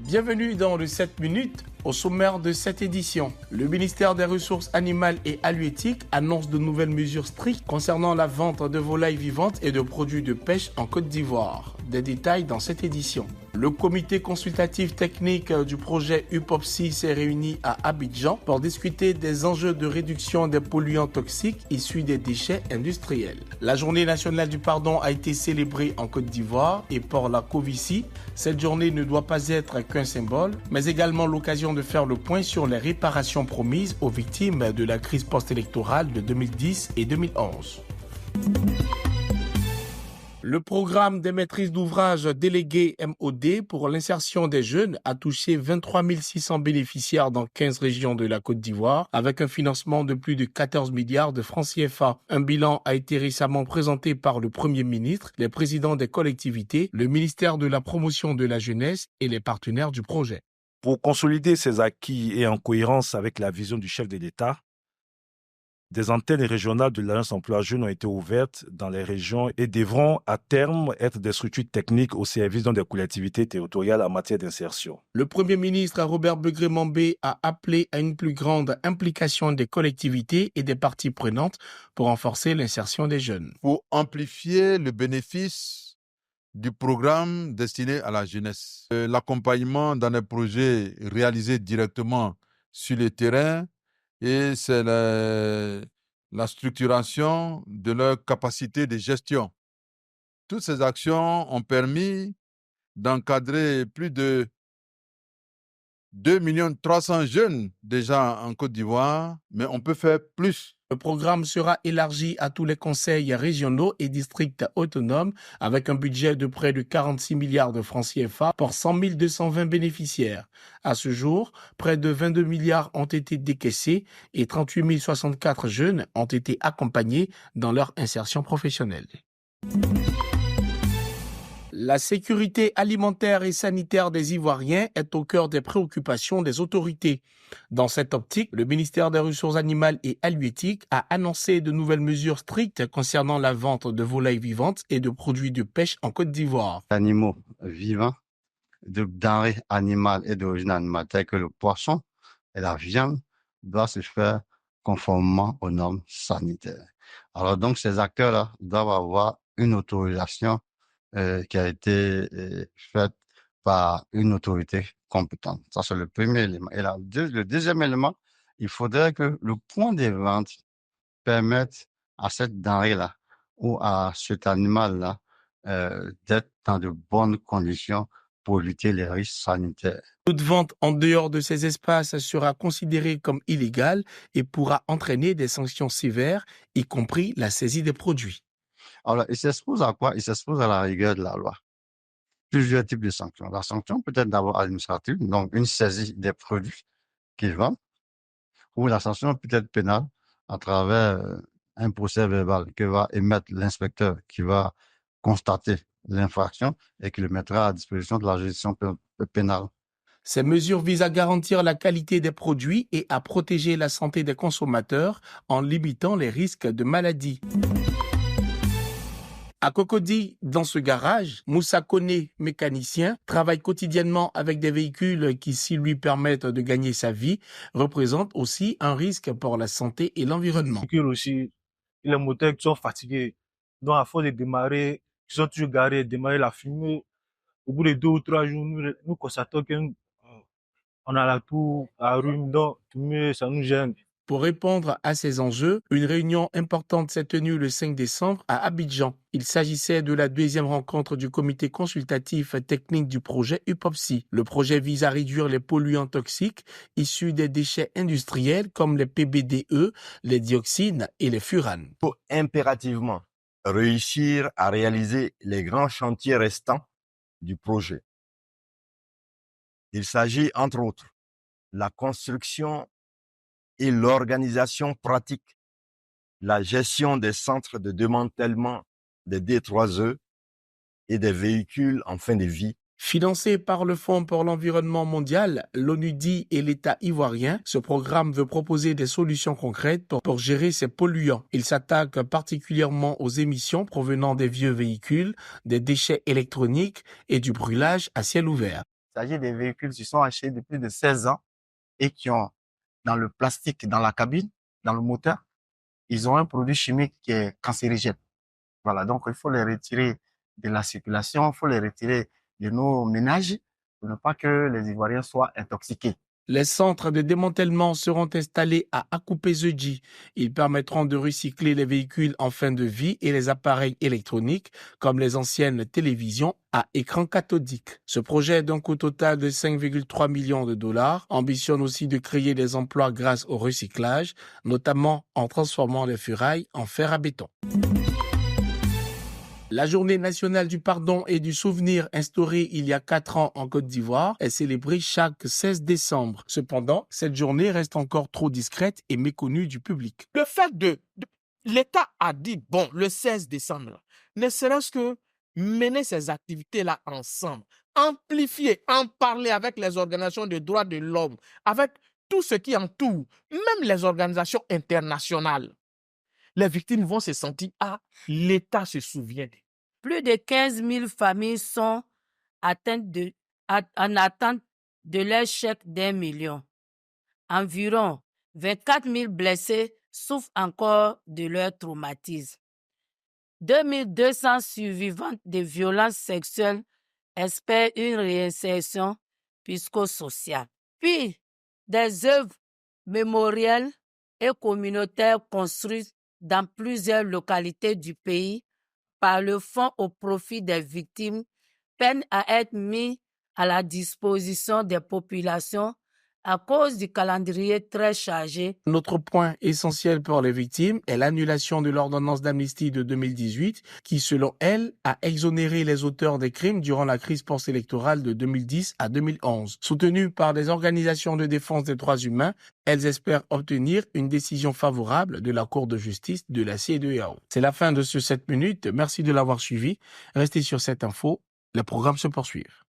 Bienvenue dans le 7 minutes. Au sommaire de cette édition, le ministère des Ressources animales et halieutiques annonce de nouvelles mesures strictes concernant la vente de volailles vivantes et de produits de pêche en Côte d'Ivoire. Des détails dans cette édition. Le comité consultatif technique du projet UPOPSI s'est réuni à Abidjan pour discuter des enjeux de réduction des polluants toxiques issus des déchets industriels. La journée nationale du pardon a été célébrée en Côte d'Ivoire et pour la COVICI, cette journée ne doit pas être qu'un symbole, mais également l'occasion de faire le point sur les réparations promises aux victimes de la crise post-électorale de 2010 et 2011. Le programme des maîtrises d'ouvrage déléguées MOD pour l'insertion des jeunes a touché 23 600 bénéficiaires dans 15 régions de la Côte d'Ivoire avec un financement de plus de 14 milliards de francs CFA. Un bilan a été récemment présenté par le Premier ministre, les présidents des collectivités, le ministère de la Promotion de la Jeunesse et les partenaires du projet. Pour consolider ces acquis et en cohérence avec la vision du chef de l'État, des antennes régionales de l'Alliance Emploi Jeunes ont été ouvertes dans les régions et devront à terme être des structures techniques au service des collectivités territoriales en matière d'insertion. Le Premier ministre Robert Begré-Mambé a appelé à une plus grande implication des collectivités et des parties prenantes pour renforcer l'insertion des jeunes. Pour amplifier le bénéfice du programme destiné à la jeunesse, l'accompagnement dans les projets réalisés directement sur le terrain, et c'est la structuration de leur capacité de gestion. Toutes ces actions ont permis d'encadrer plus de 2 300 000 jeunes déjà en Côte d'Ivoire, mais on peut faire plus. Le programme sera élargi à tous les conseils régionaux et districts autonomes avec un budget de près de 46 milliards de francs CFA pour 100 220 bénéficiaires. À ce jour, près de 22 milliards ont été décaissés et 38 064 jeunes ont été accompagnés dans leur insertion professionnelle. La sécurité alimentaire et sanitaire des Ivoiriens est au cœur des préoccupations des autorités. Dans cette optique, le ministère des Ressources animales et halieutiques a annoncé de nouvelles mesures strictes concernant la vente de volailles vivantes et de produits de pêche en Côte d'Ivoire. Animaux vivants, de denrées animales et d'origine animale, telles que le poisson et la viande, doivent se faire conformément aux normes sanitaires. Alors donc, ces acteurs-là doivent avoir une autorisation qui a été faite par une autorité compétente. Ça, c'est le premier élément. Et là, le deuxième élément, il faudrait que le point de vente permette à cette denrée-là ou à cet animal-là d'être dans de bonnes conditions pour éviter les risques sanitaires. Toute vente en dehors de ces espaces sera considérée comme illégale et pourra entraîner des sanctions sévères, y compris la saisie des produits. Alors, il s'expose à quoi? Il s'expose à la rigueur de la loi. Plusieurs types de sanctions. La sanction peut être d'abord administrative, donc une saisie des produits qu'ils vendent, ou la sanction peut être pénale à travers un procès verbal que va émettre l'inspecteur qui va constater l'infraction et qui le mettra à disposition de la juridiction pénale. Ces mesures visent à garantir la qualité des produits et à protéger la santé des consommateurs en limitant les risques de maladies. À Cocody, dans ce garage, Moussa Koné, mécanicien, travaille quotidiennement avec des véhicules qui, s'ils lui permettent de gagner sa vie, représentent aussi un risque pour la santé et l'environnement. Aussi, les moteurs qui sont fatigués, donc à force de démarrer, ils sont toujours garés, démarrer la fumée. Au bout de 2 ou 3 jours, nous constatons qu'on a la toux, la rhume, donc ça nous gêne. Pour répondre à ces enjeux, une réunion importante s'est tenue le 5 décembre à Abidjan. Il s'agissait de la deuxième rencontre du comité consultatif technique du projet UPOPSI. Le projet vise à réduire les polluants toxiques issus des déchets industriels comme les PBDE, les dioxines et les furanes. Il faut impérativement réussir à réaliser les grands chantiers restants du projet. Il s'agit, entre autres, la construction et l'organisation pratique, la gestion des centres de démantèlement des D3E et des véhicules en fin de vie. Financé par le Fonds pour l'environnement mondial, l'ONUDI et l'État ivoirien, ce programme veut proposer des solutions concrètes pour gérer ces polluants. Il s'attaque particulièrement aux émissions provenant des vieux véhicules, des déchets électroniques et du brûlage à ciel ouvert. Il s'agit des véhicules qui sont achetés de plus de 16 ans et qui ont dans le plastique, dans la cabine, dans le moteur, ils ont un produit chimique qui est cancérigène. Voilà, donc il faut les retirer de la circulation, il faut les retirer de nos ménages pour ne pas que les Ivoiriens soient intoxiqués. Les centres de démantèlement seront installés à Akupé-Zedji. Ils permettront de recycler les véhicules en fin de vie et les appareils électroniques, comme les anciennes télévisions à écran cathodique. Ce projet d'un coût total de 5,3 millions de dollars ambitionne aussi de créer des emplois grâce au recyclage, notamment en transformant les ferrailles en fer à béton. La journée nationale du pardon et du souvenir instaurée il y a 4 ans en Côte d'Ivoire est célébrée chaque 16 décembre. Cependant, cette journée reste encore trop discrète et méconnue du public. Le fait l'État a dit, bon, le 16 décembre, ne serait-ce que mener ces activités-là ensemble, amplifier, en parler avec les organisations de droits de l'homme, avec tout ce qui entoure, même les organisations internationales. Les victimes vont se sentir, l'État se souvient. Plus de 15 000 familles sont en attente de leur chèque d'1 million. Environ 24 000 blessés souffrent encore de leur traumatisme. 2200 survivantes de violences sexuelles espèrent une réinsertion psychosociale. Puis, des œuvres mémorielles et communautaires construites dans plusieurs localités du pays par le Fonds au profit des victimes peinent à être mis à la disposition des populations à cause du calendrier très chargé. Notre point essentiel pour les victimes est l'annulation de l'ordonnance d'amnistie de 2018 qui, selon elle, a exonéré les auteurs des crimes durant la crise post-électorale de 2010 à 2011. Soutenues par des organisations de défense des droits humains, elles espèrent obtenir une décision favorable de la Cour de justice de la CEDEAO. C'est la fin de ce 7 minutes. Merci de l'avoir suivi. Restez sur cette info. Les programmes se poursuivent.